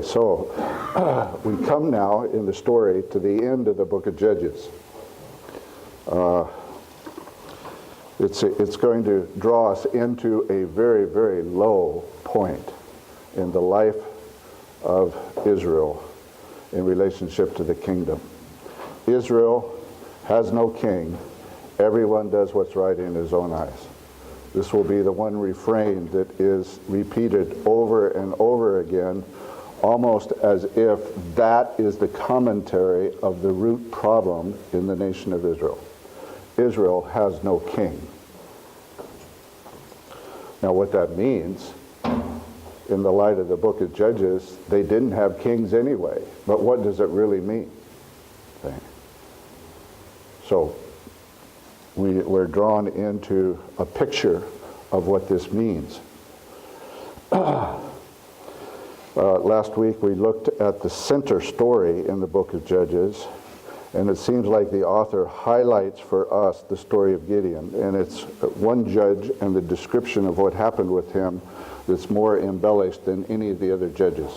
So, we come now in the story to the end of the book of Judges. It's going to draw us into a very, very low point in the life of Israel in relationship to the kingdom. Israel has no king. Everyone does what's right in his own eyes. This will be the one refrain that is repeated over and over again, almost as if that is the commentary of the root problem in the nation of Israel. Israel has no king. Now what that means, in the light of the book of Judges, they didn't have kings anyway. But what does it really mean? Okay. So we're drawn into a picture of what this means. Last week we looked at the center story in the book of Judges, and it seems like the author highlights for us the story of Gideon, and it's one judge and the description of what happened with him that's more embellished than any of the other judges,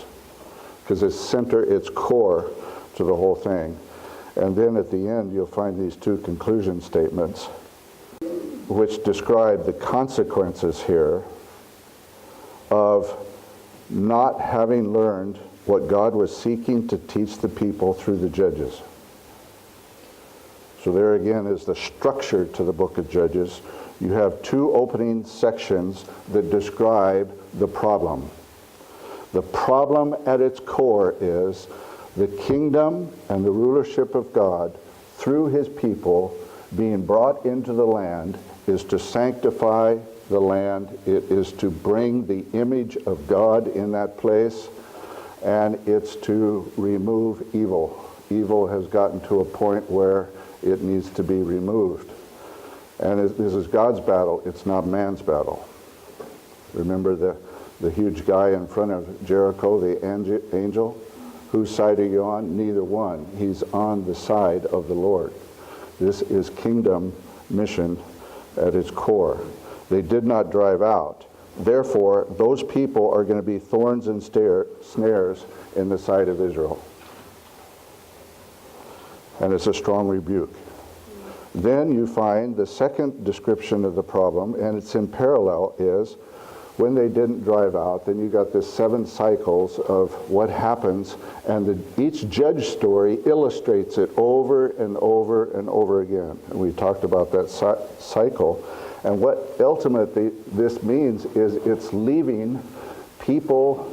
because it's center, it's core to the whole thing. And then at the end you'll find these two conclusion statements which describe the consequences here of not having learned what God was seeking to teach the people through the judges. So there again is the structure to the book of Judges. You have two opening sections that describe the problem. The problem at its core is the kingdom and the rulership of God through his people being brought into the land is to sanctify the land. It is to bring the image of God in that place, and it's to remove evil. Evil has gotten to a point where it needs to be removed. And this is God's battle, it's not man's battle. Remember the huge guy in front of Jericho, the angel? Whose side are you on? Neither one. He's on the side of the Lord. This is kingdom mission at its core. They did not drive out. Therefore, those people are going to be thorns and snares in the side of Israel. And it's a strong rebuke. Then you find the second description of the problem, and it's in parallel, is when they didn't drive out, then you got this 7 cycles of what happens, and each judge story illustrates it over and over and over again. And we talked about that cycle. And what ultimately this means is it's leaving people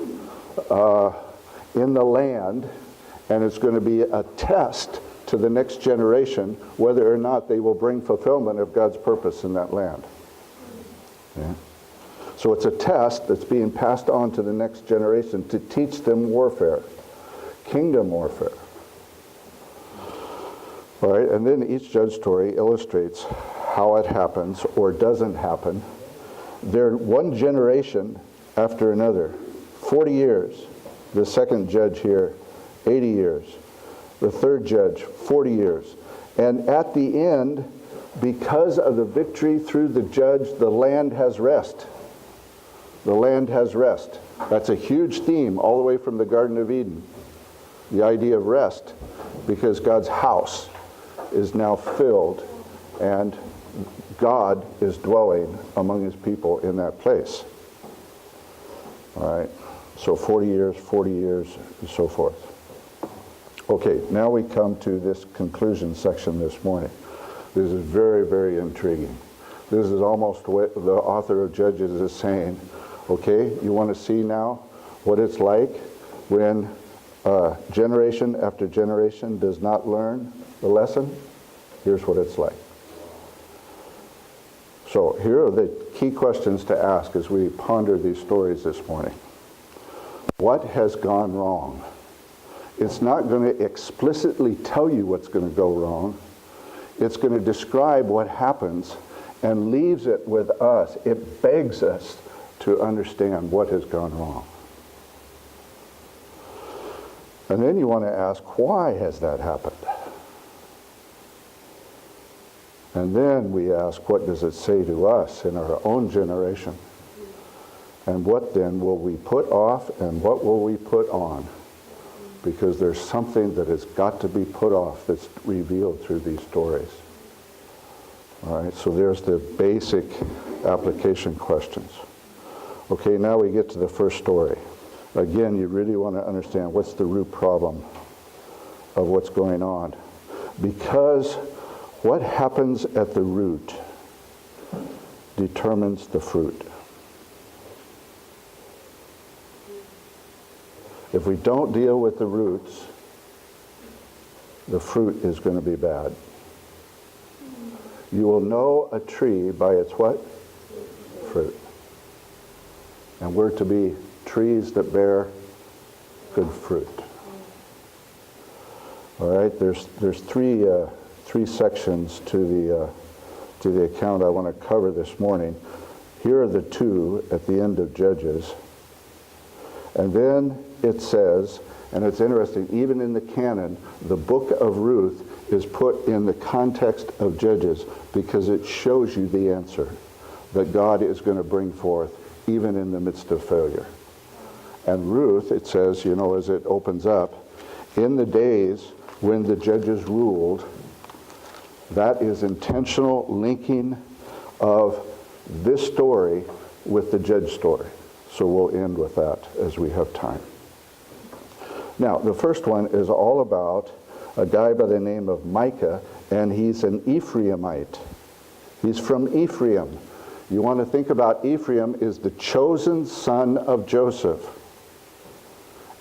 in the land, and it's going to be a test to the next generation whether or not they will bring fulfillment of God's purpose in that land. Yeah. So it's a test that's being passed on to the next generation to teach them warfare, kingdom warfare. All right, and then each judge story illustrates how it happens or doesn't happen. They're one generation after another. 40 years. The second judge here, 80 years. The third judge, 40 years. And at the end, because of the victory through the judge, the land has rest. The land has rest. That's a huge theme all the way from the Garden of Eden. The idea of rest, because God's house is now filled and God is dwelling among his people in that place. All right, so 40 years, and so forth. Okay, now we come to this conclusion section this morning. This is very, very intriguing. This is almost what the author of Judges is saying. Okay, you want to see now what it's like when generation after generation does not learn the lesson? Here's what it's like. So here are the key questions to ask as we ponder these stories this morning. What has gone wrong? It's not going to explicitly tell you what's going to go wrong. It's going to describe what happens and leaves it with us. It begs us to understand what has gone wrong. And then you want to ask, why has that happened? And then we ask, what does it say to us in our own generation? And what then will we put off and what will we put on? Because there's something that has got to be put off that's revealed through these stories. All right, so there's the basic application questions. Okay, now we get to the first story. Again, you really want to understand what's the root problem of what's going on. Because what happens at the root determines the fruit. If we don't deal with the roots, the fruit is going to be bad. You will know a tree by its what? Fruit. And we're to be trees that bear good fruit. All right, there's three sections to the account I want to cover this morning. Here are the two at the end of Judges. And then it says, and it's interesting, even in the canon, the book of Ruth is put in the context of Judges because it shows you the answer that God is going to bring forth even in the midst of failure. And Ruth, it says, you know, as it opens up, in the days when the judges ruled, that is intentional linking of this story with the judge story. So we'll end with that as we have time. Now, the first one is all about a guy by the name of Micah, and he's an Ephraimite. He's from Ephraim. You want to think about Ephraim is the chosen son of Joseph.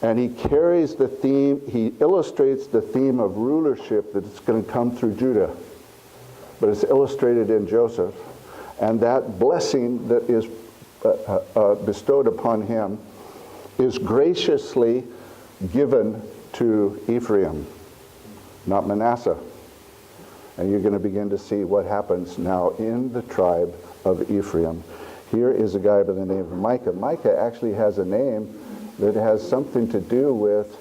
And he carries the theme, he illustrates the theme of rulership that's going to come through Judah. But it's illustrated in Joseph. And that blessing that is bestowed upon him is graciously given to Ephraim, not Manasseh. And you're going to begin to see what happens now in the tribe of Ephraim. Here is a guy by the name of Micah. Micah actually has a name that has something to do with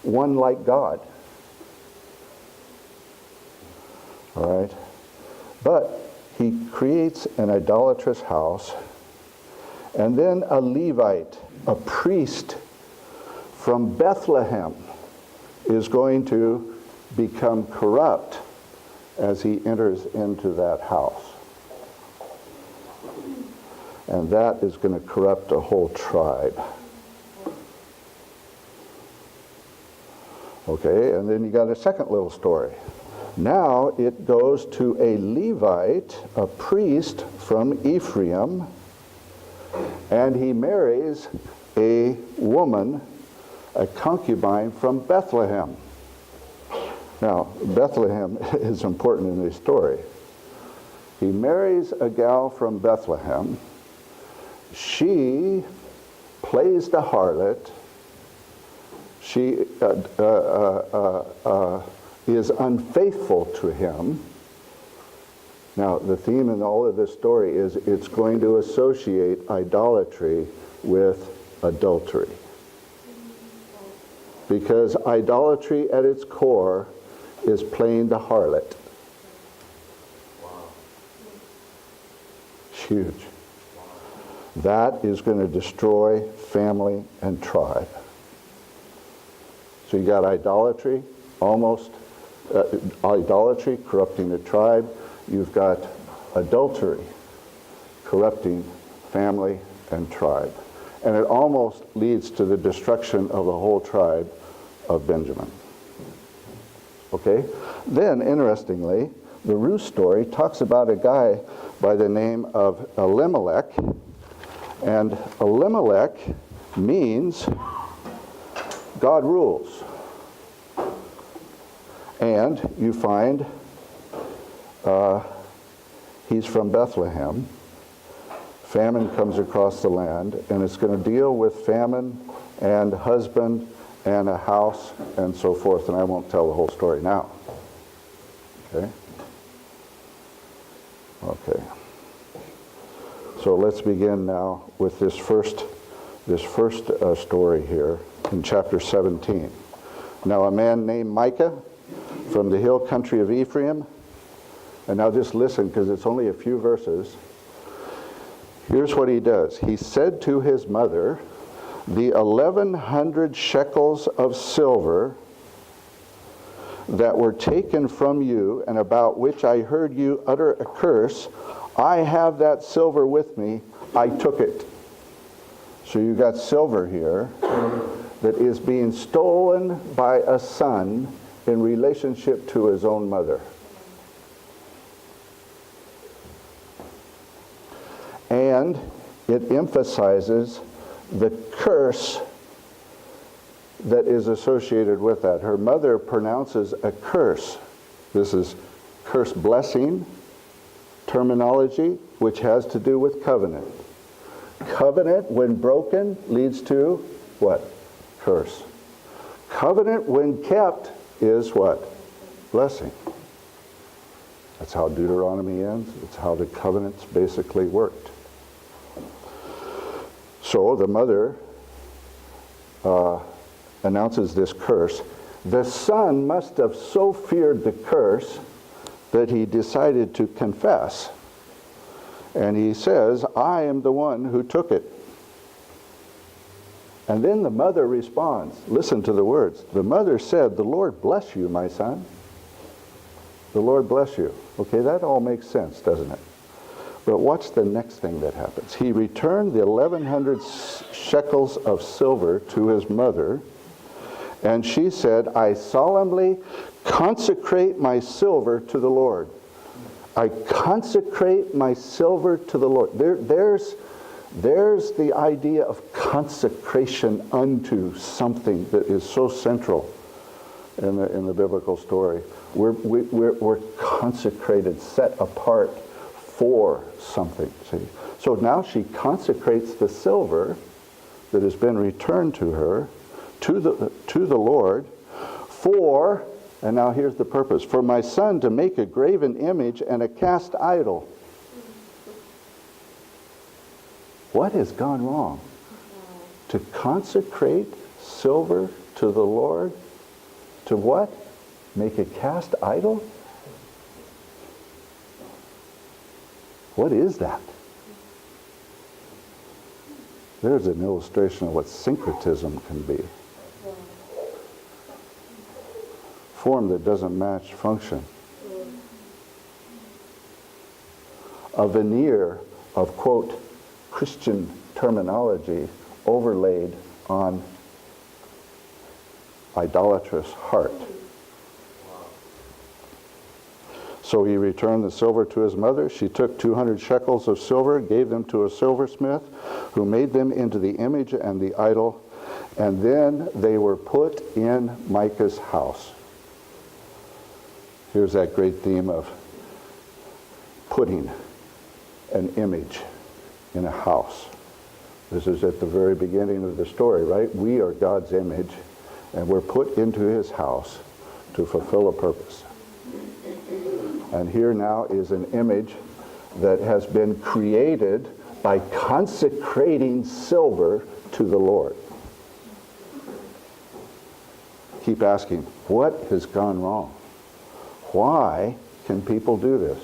one like God. All right? But he creates an idolatrous house, and then a Levite, a priest from Bethlehem, is going to become corrupt as he enters into that house. And that is going to corrupt a whole tribe. Okay, and then you got a second little story. Now it goes to a Levite, a priest from Ephraim, and he marries a woman, a concubine from Bethlehem. Now, Bethlehem is important in this story. He marries a gal from Bethlehem. She plays the harlot. She is unfaithful to him. Now, the theme in all of this story is it's going to associate idolatry with adultery. Because idolatry at its core is playing the harlot. Wow. Huge. Wow. That is going to destroy family and tribe. So you got idolatry, idolatry corrupting the tribe. You've got adultery corrupting family and tribe. And it almost leads to the destruction of the whole tribe of Benjamin. Okay? Then, interestingly, the Ruth story talks about a guy by the name of Elimelech. And Elimelech means God rules. And you find he's from Bethlehem. Famine comes across the land, and it's going to deal with famine and husband and a house and so forth, and I won't tell the whole story now. Okay? Okay. So let's begin now with this first story here in chapter 17. Now a man named Micah from the hill country of Ephraim, and now just listen because it's only a few verses. Here's what he does. He said to his mother, "The 1,100 shekels of silver that were taken from you and about which I heard you utter a curse, I have that silver with me. I took it." So you got silver here that is being stolen by a son in relationship to his own mother. And it emphasizes the curse that is associated with that. Her mother pronounces a curse. This is curse blessing terminology, which has to do with covenant. Covenant, when broken, leads to what? Curse. Covenant, when kept, is what? Blessing. That's how Deuteronomy ends. It's how the covenants basically worked. So the mother announces this curse. The son must have so feared the curse that he decided to confess. And he says, "I am the one who took it." And then the mother responds. Listen to the words. The mother said, "The Lord bless you, my son." The Lord bless you. Okay, that all makes sense, doesn't it? But what's the next thing that happens? He returned the 1,100 shekels of silver to his mother, and she said, "I solemnly consecrate my silver to the Lord." I consecrate my silver to the Lord. There's the idea of consecration unto something that is so central in the biblical story. We're consecrated, set apart for something. See? So now she consecrates the silver that has been returned to her to the Lord for, and now here's the purpose, for my son to make a graven image and a cast idol. What has gone wrong? To consecrate silver to the Lord, to what? Make a cast idol? What is that? There's an illustration of what syncretism can be. Form that doesn't match function. A veneer of, quote, Christian terminology overlaid on idolatrous heart. So he returned the silver to his mother. She took 200 shekels of silver, gave them to a silversmith, who made them into the image and the idol, and then they were put in Micah's house. Here's that great theme of putting an image in a house. This is at the very beginning of the story, right? We are God's image, and we're put into his house to fulfill a purpose. And here now is an image that has been created by consecrating silver to the Lord. Keep asking, what has gone wrong? Why can people do this?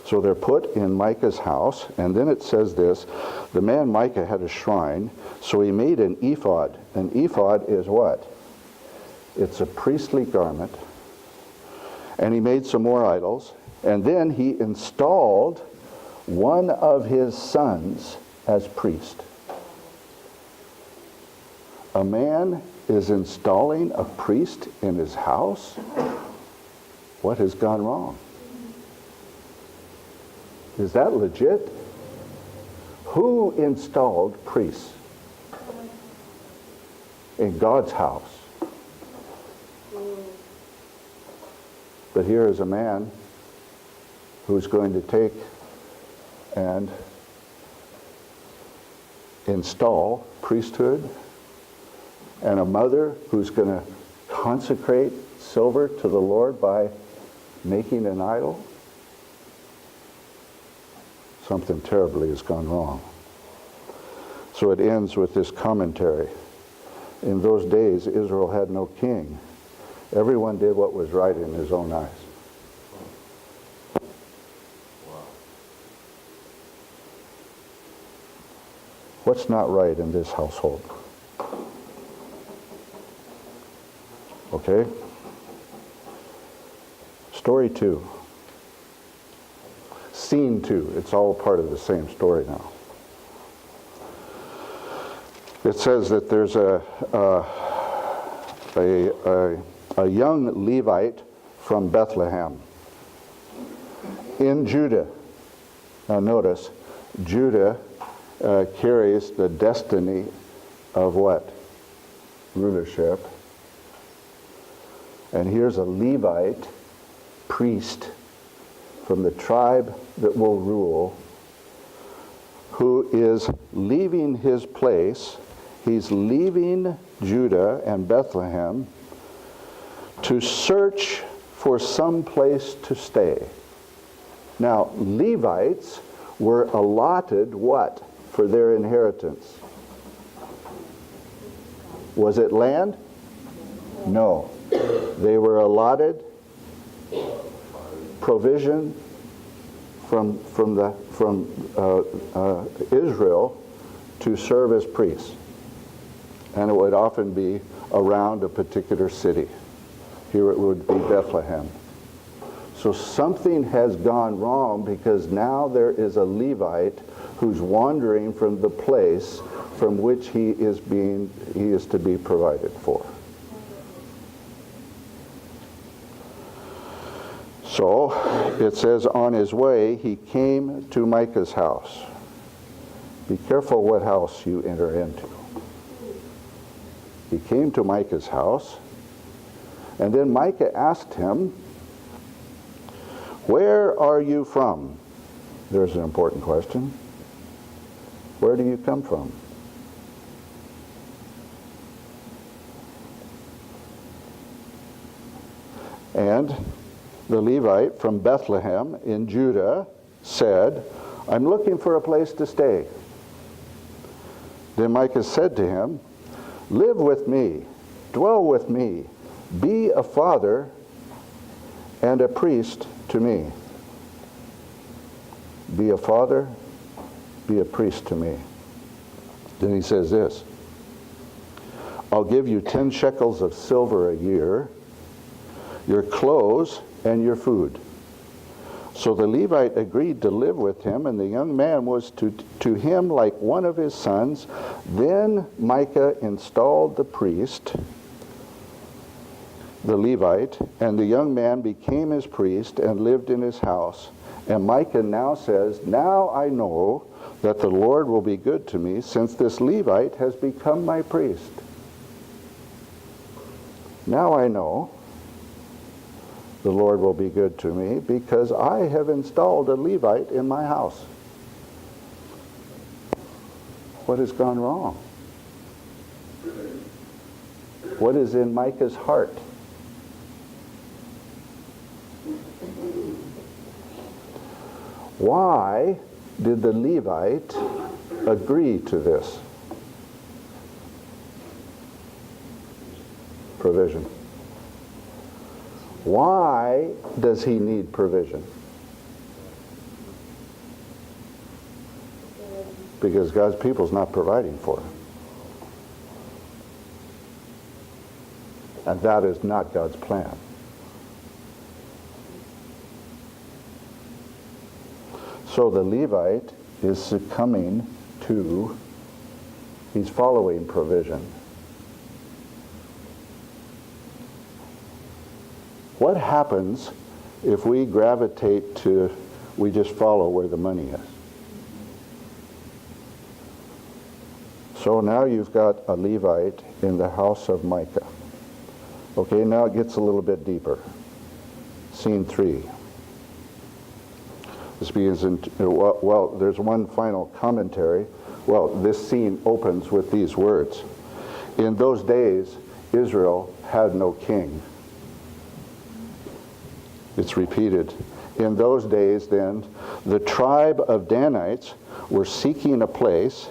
So they're put in Micah's house, and then it says this, the man Micah had a shrine, so he made an ephod. An ephod is what? It's a priestly garment. And he made some more idols, and then he installed one of his sons as priest. A man is installing a priest in his house? What has gone wrong? Is that legit? Who installed priests in God's house? But here is a man who's going to take and install priesthood, and a mother who's going to consecrate silver to the Lord by making an idol. Something terribly has gone wrong. So it ends with this commentary. In those days, Israel had no king. Everyone did what was right in his own eyes. What's not right in this household? Okay? Story 2. Scene 2. It's all part of the same story now. It says that there's a young Levite from Bethlehem in Judah. Now notice, Judah carries the destiny of what? Rulership. And here's a Levite priest from the tribe that will rule, who is leaving his place. He's leaving Judah and Bethlehem to search for some place to stay. Now, Levites were allotted what for their inheritance? Was it land? No. They were allotted provision from Israel to serve as priests. And it would often be around a particular city. Here it would be Bethlehem. So something has gone wrong, because now there is a Levite who's wandering from the place from which he is to be provided for. So it says, on his way he came to Micah's house. Be careful what house you enter into. He came to Micah's house, and then Micah asked him, "Where are you from?" There's an important question. Where do you come from? And the Levite from Bethlehem in Judah said, "I'm looking for a place to stay." Then Micah said to him, "Live with me, dwell with me, be a father and a priest to me." Be a father, be a priest to me. Then he says this, "I'll give you 10 shekels of silver a year, your clothes and your food." So the Levite agreed to live with him, and the young man was to him like one of his sons. Then Micah installed the priest, the Levite, and the young man became his priest and lived in his house. And Micah now says, "Now I know that the Lord will be good to me, since this Levite has become my priest." Now I know the Lord will be good to me, because I have installed a Levite in my house. What has gone wrong? What is in Micah's heart? Why did the Levite agree to this? Provision. Why does he need provision? Because God's people's not providing for him. And that is not God's plan. So the Levite is succumbing to, he's following provision. What happens if we gravitate to, we just follow where the money is? So now you've got a Levite in the house of Micah. Okay, now it gets a little bit deeper. Scene 3. This begins in, well, there's one final commentary. Well, this scene opens with these words. In those days, Israel had no king. It's repeated. in those days then, the tribe of Danites were seeking a place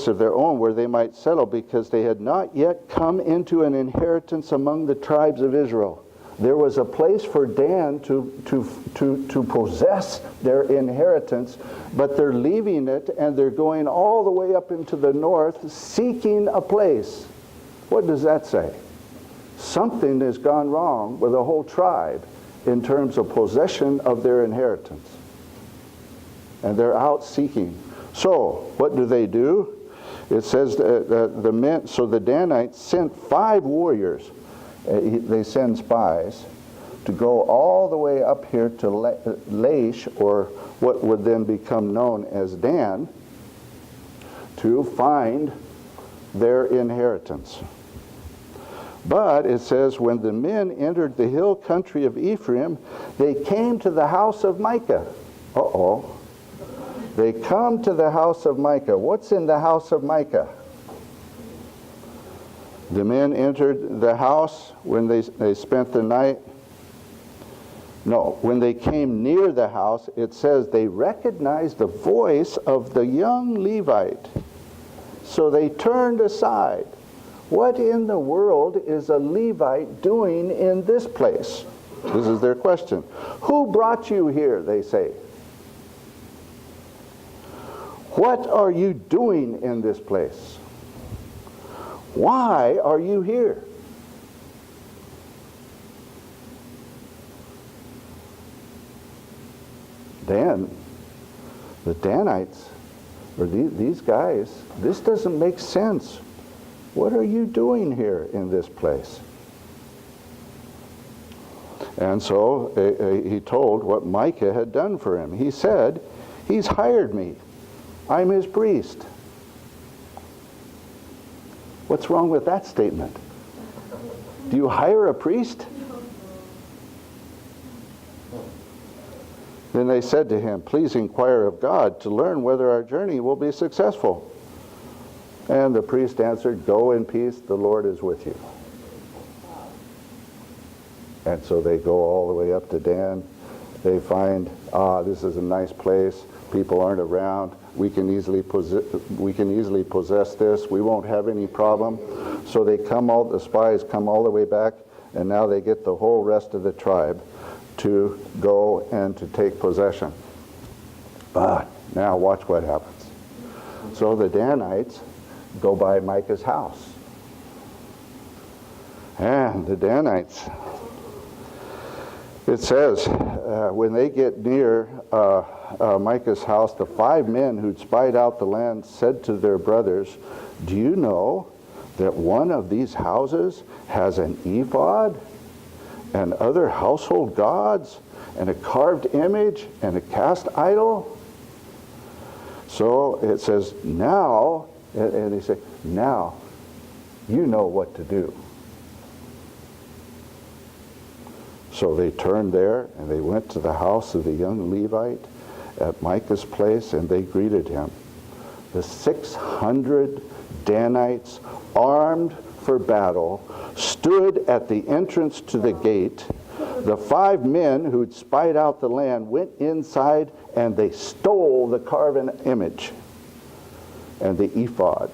of their own where they might settle, because they had not yet come into an inheritance among the tribes of Israel. There was a place for Dan to possess their inheritance, but they're leaving it and they're going all the way up into the north seeking a place. What does that say? Something has gone wrong with the whole tribe in terms of possession of their inheritance. And they're out seeking. So, what do? It says the Danites sent 5 warriors. They send spies to go all the way up here to Laish, or what would then become known as Dan, to find their inheritance. But it says, when the men entered the hill country of Ephraim, they came to the house of Micah. Uh-oh. They come to the house of Micah. What's in the house of Micah? The men entered the house when they spent the night. No, when they came near the house, it says they recognized the voice of the young Levite. So they turned aside. What in the world is a Levite doing in this place? This is their question. Who brought you here, they say. What are you doing in this place? Why are you here? Dan, the Danites, or these guys, this doesn't make sense. What are you doing here in this place? And so he told what Micah had done for him. He said, he's hired me. I'm his priest. What's wrong with that statement? Do you hire a priest? Then they said to him, please inquire of God to learn whether our journey will be successful. And the priest answered, go in peace, the Lord is with you. And so they go all the way up to Dan. They find, this is a nice place. People aren't around. We can easily possess this. We won't have any problem. So the spies come all the way back, and now they get the whole rest of the tribe to go and to take possession. But now watch what happens. So the Danites go by Micah's house. And the Danites, it says, when they get near Micah's house, the 5 men who'd spied out the land said to their brothers, do you know that one of these houses has an ephod and other household gods and a carved image and a cast idol? So it says, now, and they say, now you know what to do. So they turned there and they went to the house of the young Levite at Micah's place, and they greeted him. The 600 Danites, armed for battle, stood at the entrance to the gate. The 5 men who'd spied out the land went inside, and they stole the carven image and the ephod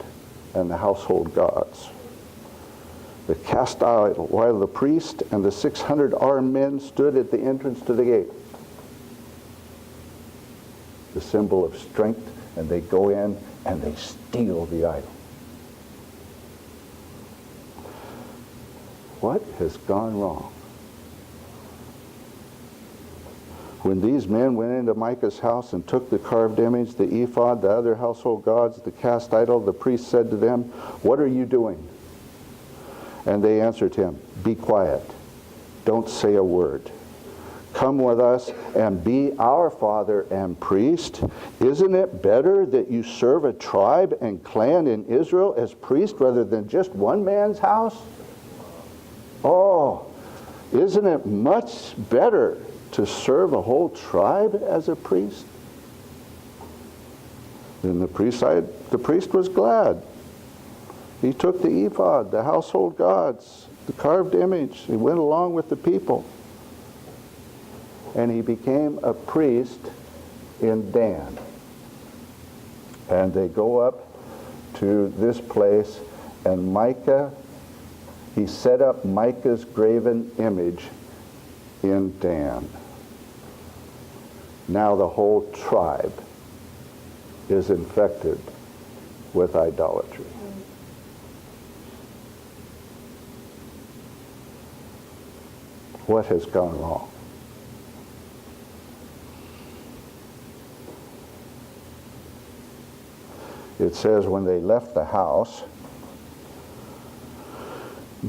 and the household gods, the cast idol, while the priest and the 600 armed men stood at the entrance to the gate. The symbol of strength, and they go in and they steal the idol. What has gone wrong? When these men went into Micah's house and took the carved image, the ephod, the other household gods, the cast idol, the priest said to them, what are you doing? And they answered him, be quiet. Don't say a word. Come with us and be our father and priest. Isn't it better that you serve a tribe and clan in Israel as priest rather than just one man's house? Oh, isn't it much better to serve a whole tribe as a priest? Then the priest was glad. He took the ephod, the household gods, The carved image. He went along with the people. And he became a priest in Dan. And they go up to this place, and Micah, he set up Micah's graven image in Dan. Now the whole tribe is infected with idolatry. What has gone wrong? It says when they left the house,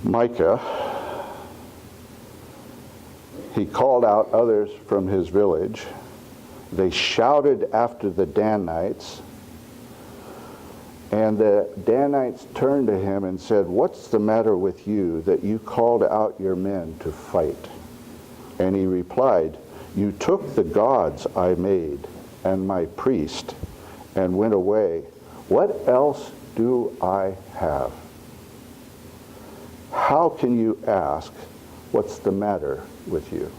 Micah, he called out others from his village. They shouted after the Danites, and the Danites turned to him and said, "What's the matter with you that you called out your men to fight?" And he replied, "You took the gods I made and my priest and went away. What else do I have? How can you ask, what's the matter with you?"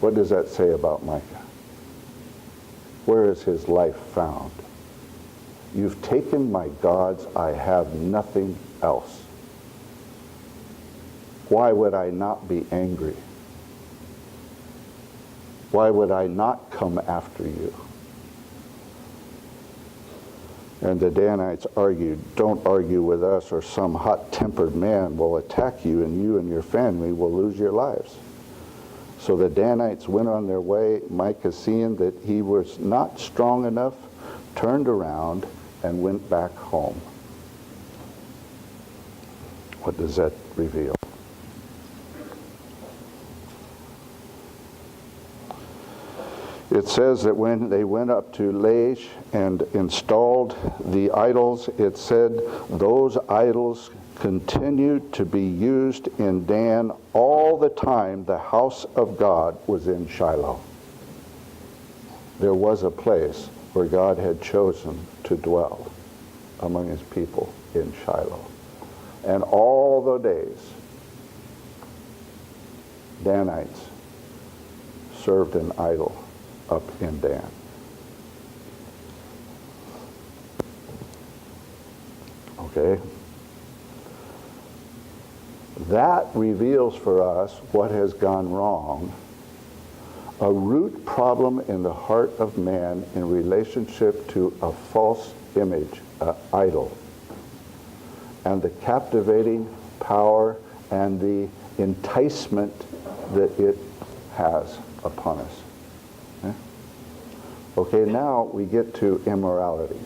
What does that say about Micah? Where is his life found? You've taken my gods, I have nothing else. Why would I not be angry? Why would I not come after you? And the Danites argued, "Don't argue with us, or some hot-tempered man will attack you, and your family will lose your lives." So the Danites went on their way. Micah, seeing that he was not strong enough, turned around and went back home. What does that reveal? It says that when they went up to Laish and installed the idols, it said those idols continued to be used in Dan all the time the house of God was in Shiloh. There was a place where God had chosen to dwell among his people in Shiloh. And all the days, Danites served an idol up in Dan. Okay? That reveals for us what has gone wrong, a root problem in the heart of man in relationship to a false image, an idol, and the captivating power and the enticement that it has upon us. Okay, now we get to immorality.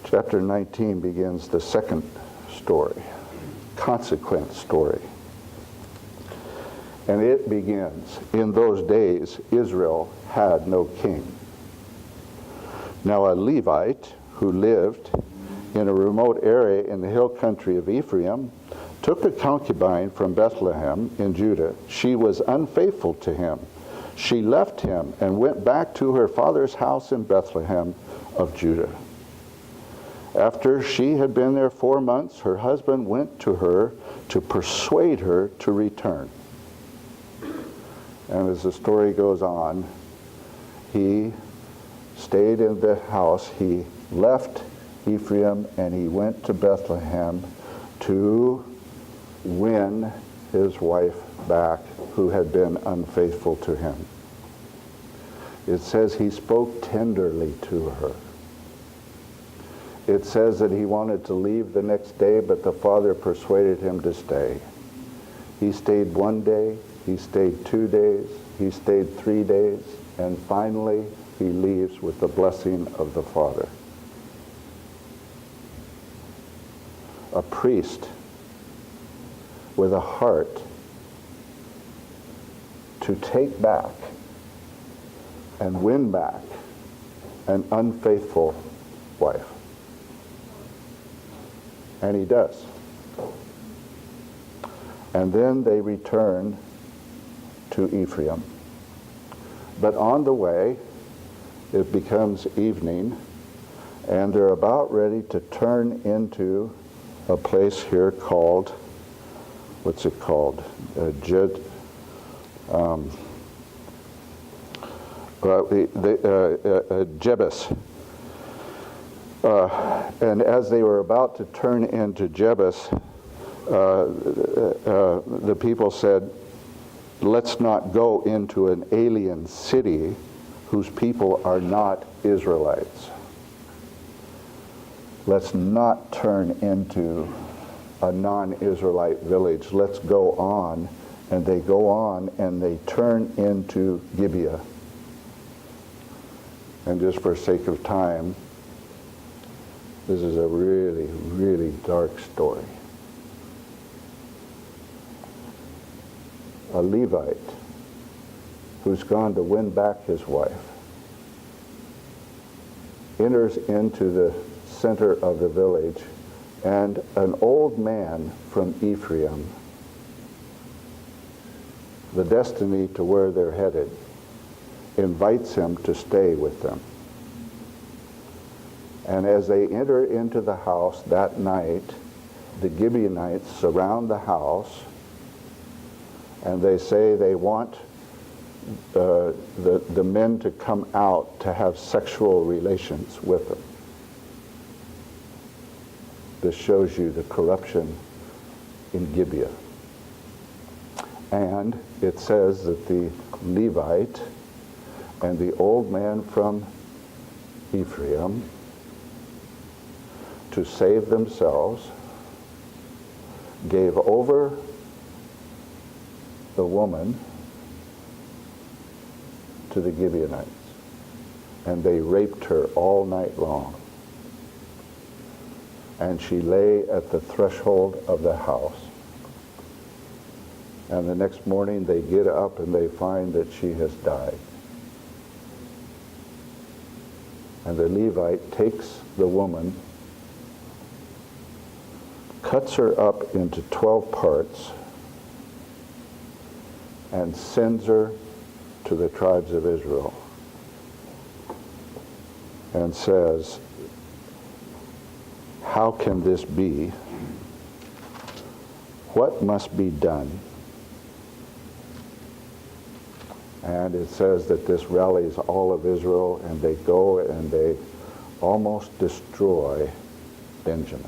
Chapter 19 begins the second story, consequent story. And it begins, in those days Israel had no king. Now a Levite who lived in a remote area in the hill country of Ephraim took a concubine from Bethlehem in Judah. She was unfaithful to him. She left him and went back to her father's house in Bethlehem of Judah. After she had been there 4 months, her husband went to her to persuade her to return. And as the story goes on, he stayed in the house. He left Ephraim and he went to Bethlehem to win his wife back who had been unfaithful to him. It says he spoke tenderly to her. It says that he wanted to leave the next day, but the father persuaded him to stay. He stayed 1 day, he stayed 2 days, he stayed 3 days, and finally he leaves with the blessing of the father. A priest with a heart to take back and win back an unfaithful wife. And he does. And then they return to Ephraim. But on the way, it becomes evening, and they're about ready to turn into a place here called, what's it called? Jebus. And as they were about to turn into Jebus, the people said, let's not go into an alien city whose people are not Israelites. Let's not turn into a non-Israelite village. Let's go on. And they go on and they turn into Gibeah. And just for sake of time, this is a really, really dark story. A Levite who's gone to win back his wife enters into the center of the village, and an old man from Ephraim, the destiny to where they're headed, invites him to stay with them. And as they enter into the house that night, the Gibeonites surround the house, and they say they want the men to come out to have sexual relations with them. This shows you the corruption in Gibeah. And it says that the Levite and the old man from Ephraim, to save themselves, gave over the woman to the Gibeonites, and they raped her all night long. And she lay at the threshold of the house. And the next morning they get up and they find that she has died. And the Levite takes the woman, cuts her up into 12 parts, and sends her to the tribes of Israel and says, how can this be? What must be done? And it says that this rallies all of Israel, and they go and they almost destroy Benjamin.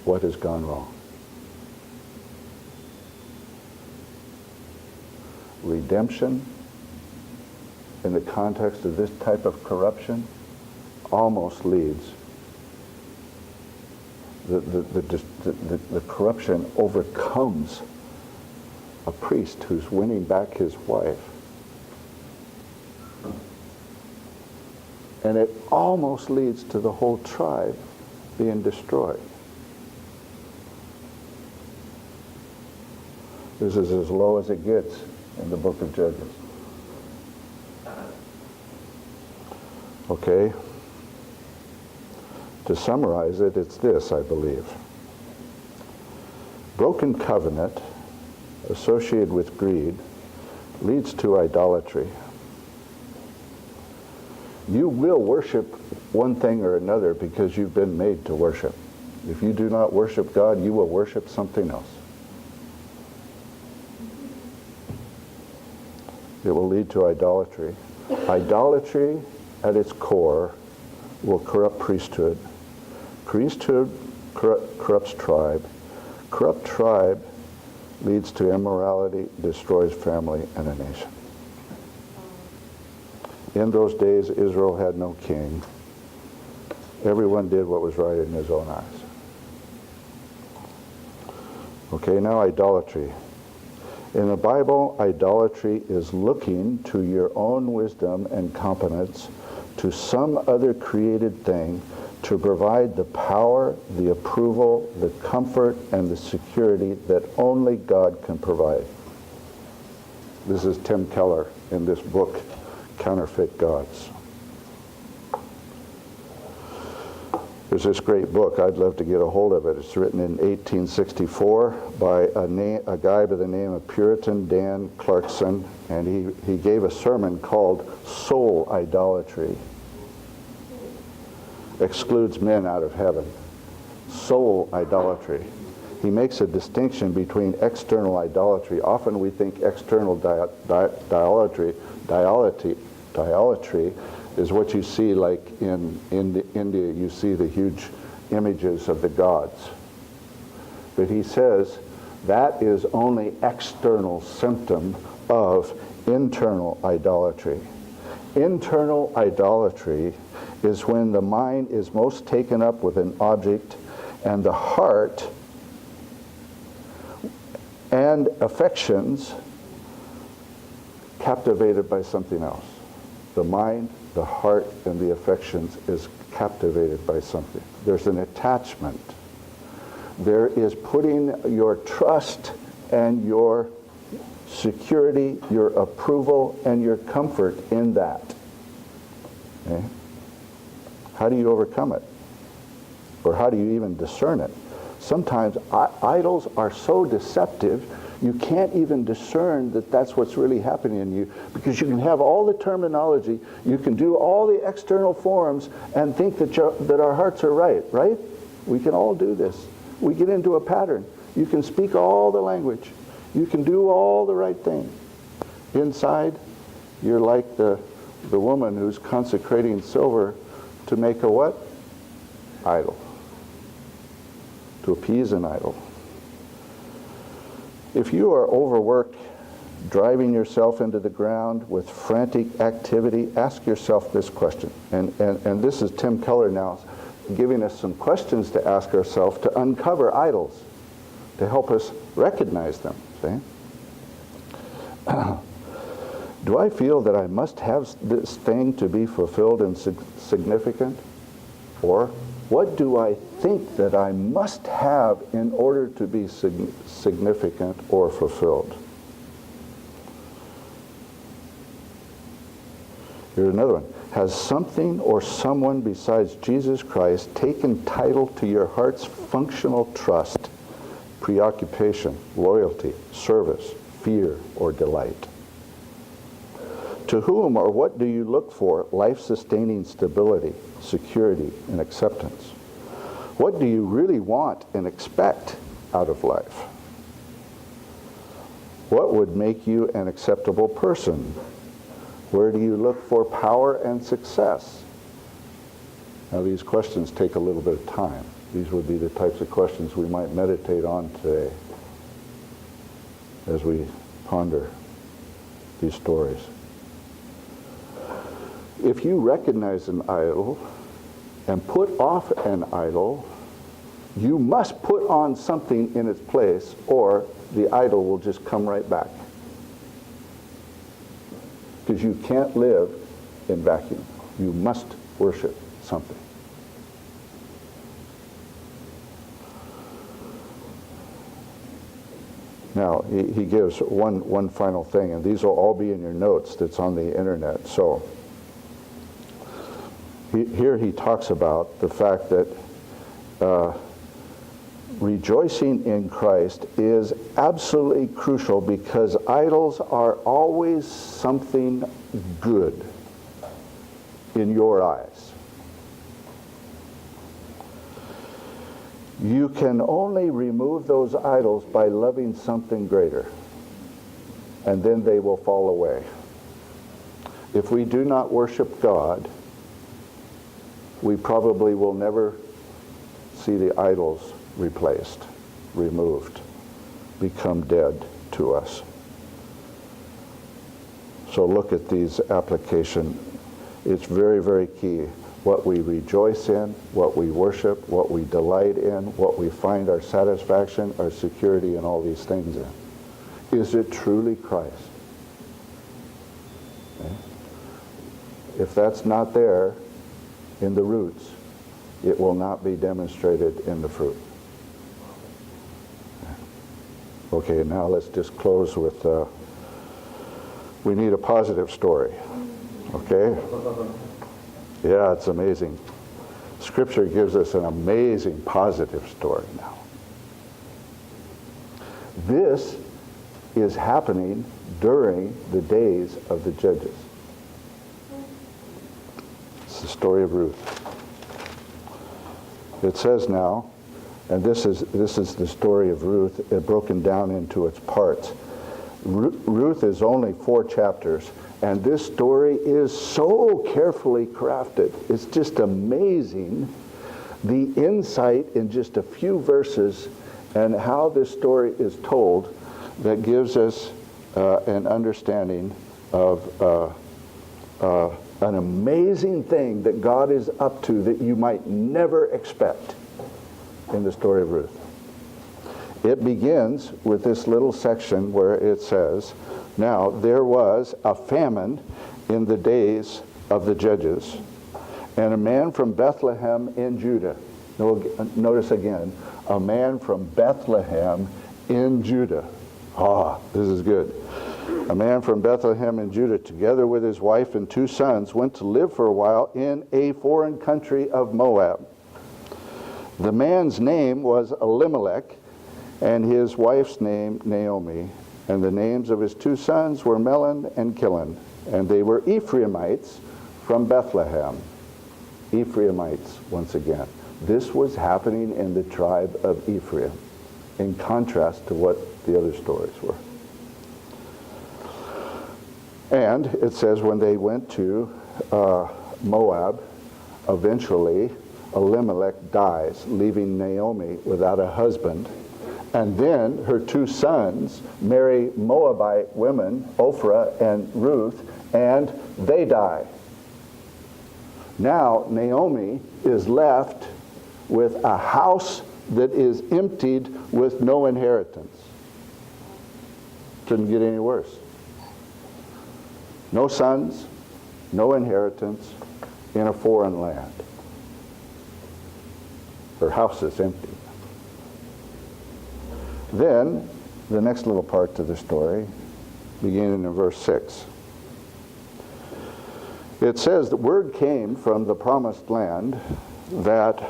What has gone wrong? Redemption in the context of this type of corruption almost leads. The corruption overcomes a priest who's winning back his wife. And it almost leads to the whole tribe being destroyed. This is as low as it gets in the book of Judges. Okay? To summarize it, it's this, I believe. Broken covenant associated with greed leads to idolatry. You will worship one thing or another because you've been made to worship. If you do not worship God, you will worship something else. It will lead to idolatry. Idolatry at its core will corrupt priesthood. Priesthood corrupts tribe. Corrupt tribe leads to immorality, destroys family and a nation. In those days, Israel had no king. Everyone did what was right in his own eyes. Okay, now idolatry. In the Bible, idolatry is looking to your own wisdom and competence, to some other created thing, to provide the power, the approval, the comfort, and the security that only God can provide. This is Tim Keller in this book, Counterfeit Gods. There's this great book. I'd love to get a hold of it. It's written in 1864 by a guy by the name of Puritan Dan Clarkson, and he gave a sermon called Soul Idolatry. excludes men out of heaven. Soul idolatry. He makes a distinction between external idolatry. Often we think external idolatry is what you see, like in India, you see the huge images of the gods. But he says that is only external symptom of internal idolatry. Internal idolatry is when the mind is most taken up with an object and the heart and affections captivated by something else. The mind, the heart, and the affections is captivated by something. There's an attachment. There is putting your trust and your security, your approval, and your comfort in that. Okay? How do you overcome it? Or how do you even discern it? Sometimes idols are so deceptive, you can't even discern that that's what's really happening in you, because you can have all the terminology, you can do all the external forms and think that our hearts are right? We can all do this. We get into a pattern. You can speak all the language. You can do all the right thing. Inside, you're like the woman who's consecrating silver to make a what? Idol. To appease an idol. If you are overworked, driving yourself into the ground with frantic activity, ask yourself this question. And this is Tim Keller now giving us some questions to ask ourselves to uncover idols, to help us recognize them. See? Do I feel that I must have this thing to be fulfilled and significant? Or what do I think that I must have in order to be significant or fulfilled? Here's another one. Has something or someone besides Jesus Christ taken title to your heart's functional trust, preoccupation, loyalty, service, fear, or delight? To whom or what do you look for life-sustaining stability, security, and acceptance? What do you really want and expect out of life? What would make you an acceptable person? Where do you look for power and success? Now, these questions take a little bit of time. These would be the types of questions we might meditate on today as we ponder these stories. If you recognize an idol and put off an idol, you must put on something in its place, or the idol will just come right back. Because you can't live in vacuum. You must worship something. Now, he gives one final thing, and these will all be in your notes that's on the internet. So, here he talks about the fact that rejoicing in Christ is absolutely crucial, because idols are always something good in your eyes. You can only remove those idols by loving something greater, and then they will fall away. If we do not worship God, we probably will never see the idols replaced, removed, become dead to us. So look at these applications. It's very, very key. What we rejoice in, what we worship, what we delight in, what we find our satisfaction, our security, and all these things in. Is it truly Christ? Okay. If that's not there in the roots, it will not be demonstrated in the fruit. Okay, now let's just close with, we need a positive story. Okay? Yeah, it's amazing. Scripture gives us an amazing positive story now. This is happening during the days of the judges. It's the story of Ruth. It says now, and this is the story of Ruth, broken down into its parts. Ruth is only 4 chapters, and this story is so carefully crafted. It's just amazing, the insight in just a few verses and how this story is told that gives us an understanding of an amazing thing that God is up to that you might never expect in the story of Ruth. It begins with this little section where it says, now there was a famine in the days of the judges, and a man from Bethlehem in Judah. Notice again, a man from Bethlehem in Judah. This is good. A man from Bethlehem in Judah, together with his wife and 2 sons, went to live for a while in a foreign country of Moab. The man's name was Elimelech, and his wife's name Naomi, and the names of his 2 sons were Melon and Kilon, and they were Ephraimites from Bethlehem. Ephraimites, once again. This was happening in the tribe of Ephraim, in contrast to what the other stories were. And it says when they went to Moab, eventually Elimelech dies, leaving Naomi without a husband. And then her 2 sons marry Moabite women, Ophrah and Ruth, and they die. Now Naomi is left with a house that is emptied with no inheritance. Couldn't get any worse. No sons, no inheritance, in a foreign land. Her house is empty. Then, the next little part to the story, beginning in verse 6. It says the word came from the promised land that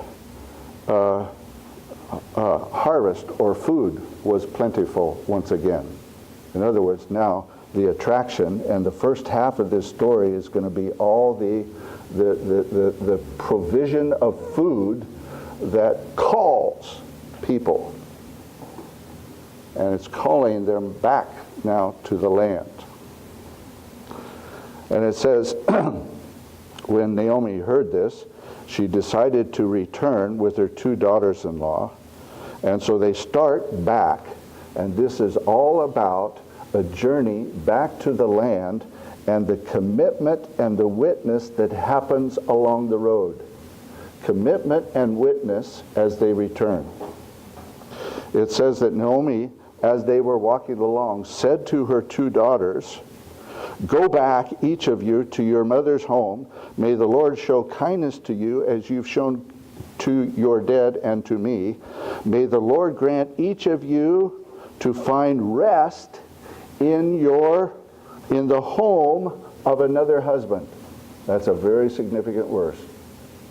harvest or food was plentiful once again. In other words, now the attraction and the first half of this story is going to be all the provision of food that calls people. And it's calling them back now to the land. And it says, when Naomi heard this, she decided to return with her 2 daughters-in-law. And so they start back, and this is all about a journey back to the land and the commitment and the witness that happens along the road. Commitment and witness as they return. It says that Naomi, as they were walking along, said to her 2 daughters, "Go back, each of you, to your mother's home. May the Lord show kindness to you as you've shown to your dead and to me. May the Lord grant each of you to find rest in the home of another husband." That's a very significant verse.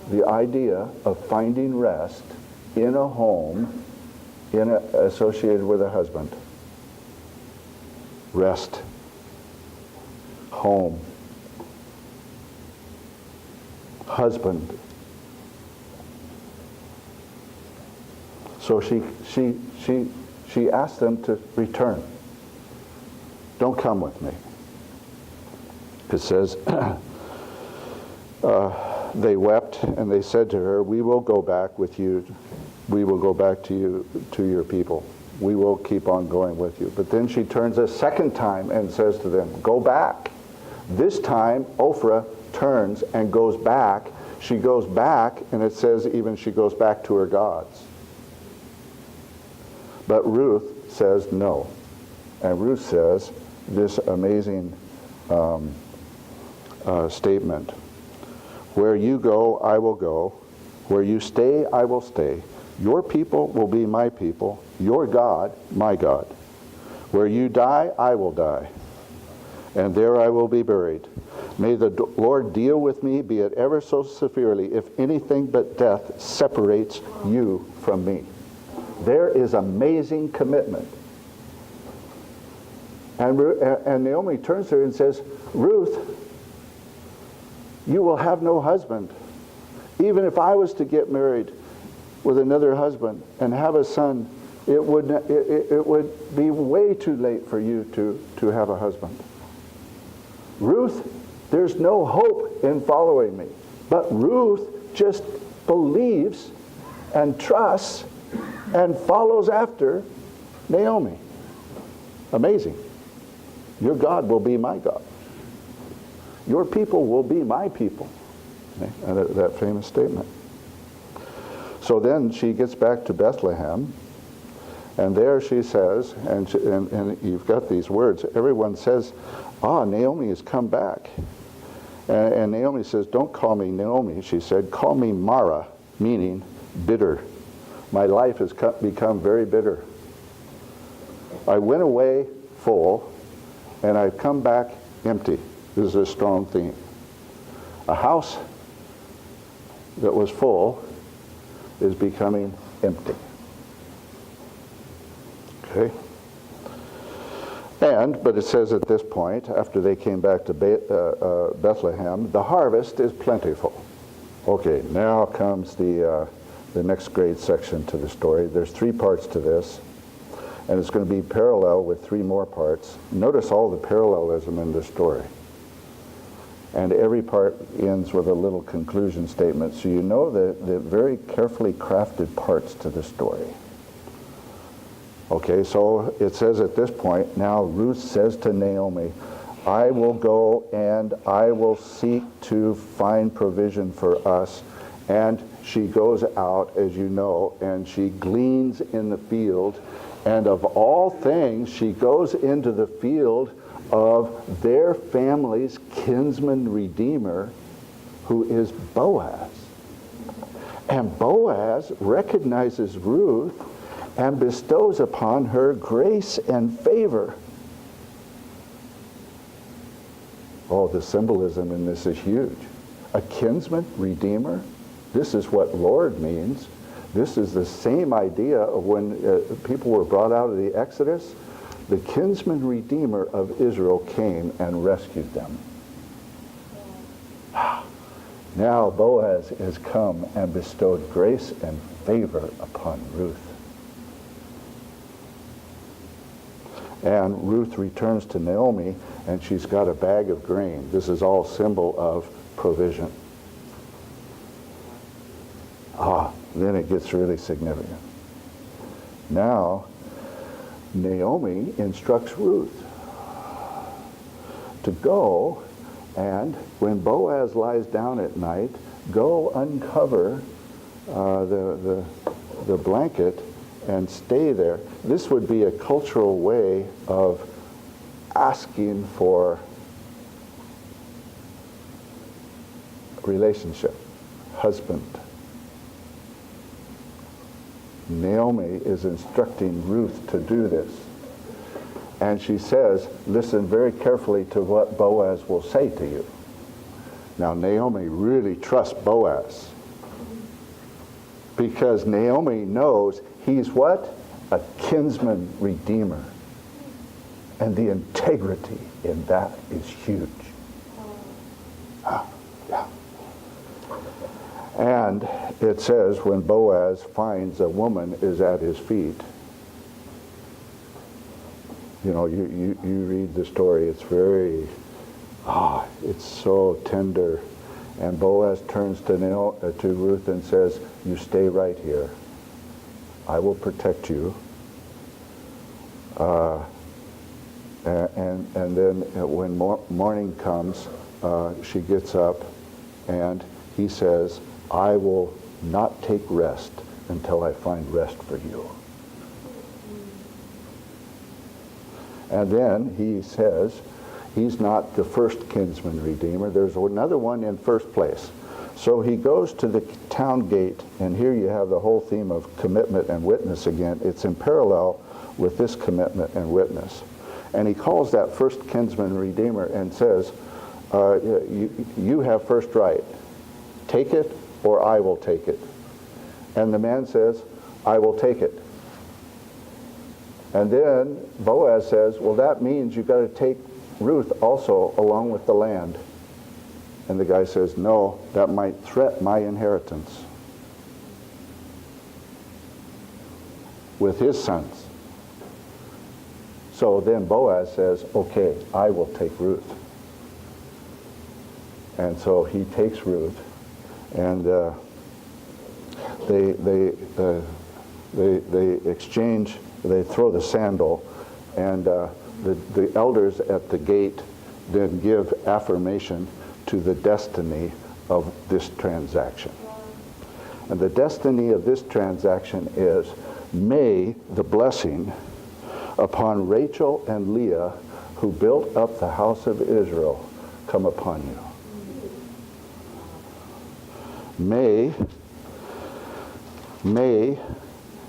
The idea of finding rest in a home associated with a husband. Rest. Home. Husband. So she asked them to return. Don't come with me. It says, they wept and they said to her, "We will go back with you. We will go back to you, to your people. We will keep on going with you." But then she turns a second time and says to them, "Go back." This time, Ophrah turns and goes back. She goes back, and it says even she goes back to her gods. But Ruth says no. And Ruth says this amazing statement. "Where you go, I will go. Where you stay, I will stay. Your people will be my people. Your God, my God. Where you die, I will die. And there I will be buried. May the Lord deal with me, be it ever so severely, if anything but death separates you from me." There is amazing commitment. And Naomi turns to her and says, "Ruth, you will have no husband. Even if I was to get married, with another husband and have a son, it would be way too late for you to have a husband. Ruth, there's no hope in following me. But Ruth just believes and trusts and follows after Naomi. Amazing. Your God will be my God. Your people will be my people. That famous statement. So then she gets back to Bethlehem, and there she says, and you've got these words, everyone says, Naomi has come back. And Naomi says, don't call me Naomi. She said, call me Mara, meaning bitter. My life has become very bitter. I went away full, and I've come back empty. This is a strong theme. A house that was full is becoming empty. Okay? But it says at this point, after they came back to Bethlehem, the harvest is plentiful. Okay, now comes the next great section to the story. There's 3 parts to this, and it's going to be parallel with 3 more parts. Notice all the parallelism in this story. And every part ends with a little conclusion statement, so you know the very carefully crafted parts to the story. Okay, so it says at this point, now Ruth says to Naomi, I will go and I will seek to find provision for us. And she goes out, as you know, and she gleans in the field. And of all things, she goes into the field of their family's kinsman redeemer, who is Boaz. And Boaz recognizes Ruth and bestows upon her grace and favor. Oh, the symbolism in this is huge. A kinsman redeemer? This is what Lord means. This is the same idea of when people were brought out of the Exodus. The kinsman redeemer of Israel came and rescued them. Now Boaz has come and bestowed grace and favor upon Ruth. And Ruth returns to Naomi, and she's got a bag of grain. This is all symbol of provision. Then it gets really significant. Now, Naomi instructs Ruth to go, and when Boaz lies down at night, go uncover the blanket and stay there. This would be a cultural way of asking for relationship, husband. Naomi is instructing Ruth to do this. And she says, listen very carefully to what Boaz will say to you. Now, Naomi really trusts Boaz, because Naomi knows he's what? A kinsman redeemer. And the integrity in that is huge. Yeah. And it says when Boaz finds a woman is at his feet, you know, you read the story, it's very, it's so tender. And Boaz turns to Ruth and says, you stay right here. I will protect you. And then when morning comes, she gets up, and he says, I will not take rest until I find rest for you. And then he says, he's not the first kinsman redeemer. There's another one in first place. So he goes to the town gate, and here you have the whole theme of commitment and witness again. It's in parallel with this commitment and witness. And he calls that first kinsman redeemer and says, you have first right. Take it, or I will take it. And the man says, I will take it. And then Boaz says, well, that means you've got to take Ruth also along with the land. And the guy says, no, that might threaten my inheritance. with his sons. So then Boaz says, okay, I will take Ruth. And so he takes Ruth, and they exchange, they throw the sandal, and the elders at the gate then give affirmation to the destiny of this transaction. And the destiny of this transaction is, may the blessing upon Rachel and Leah, who built up the house of Israel, come upon you. May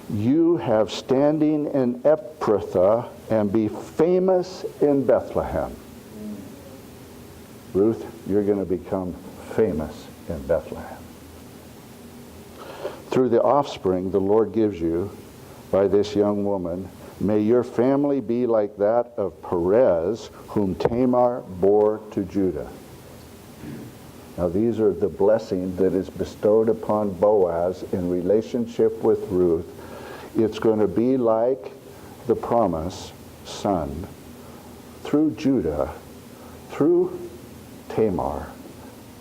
you have standing in Ephrathah and be famous in Bethlehem. Ruth, you're going to become famous in Bethlehem. Through the offspring the Lord gives you by this young woman, may your family be like that of Perez, whom Tamar bore to Judah. Now these are the blessing that is bestowed upon Boaz in relationship with Ruth. It's going to be like the promise, son, through Judah, through Tamar,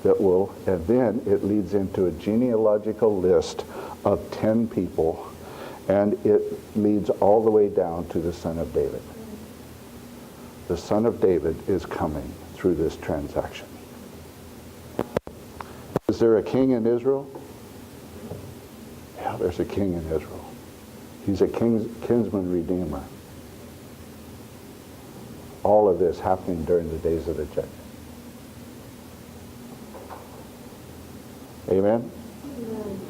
that will, and then it leads into a genealogical list of 10 people, and it leads all the way down to the son of David. The son of David is coming through this transaction. Is there a king in Israel? Yeah, there's a king in Israel. He's a kinsman redeemer. All of this happening during the days of the judges. Amen?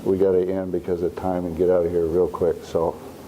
We got to end because of time and get out of here real quick. So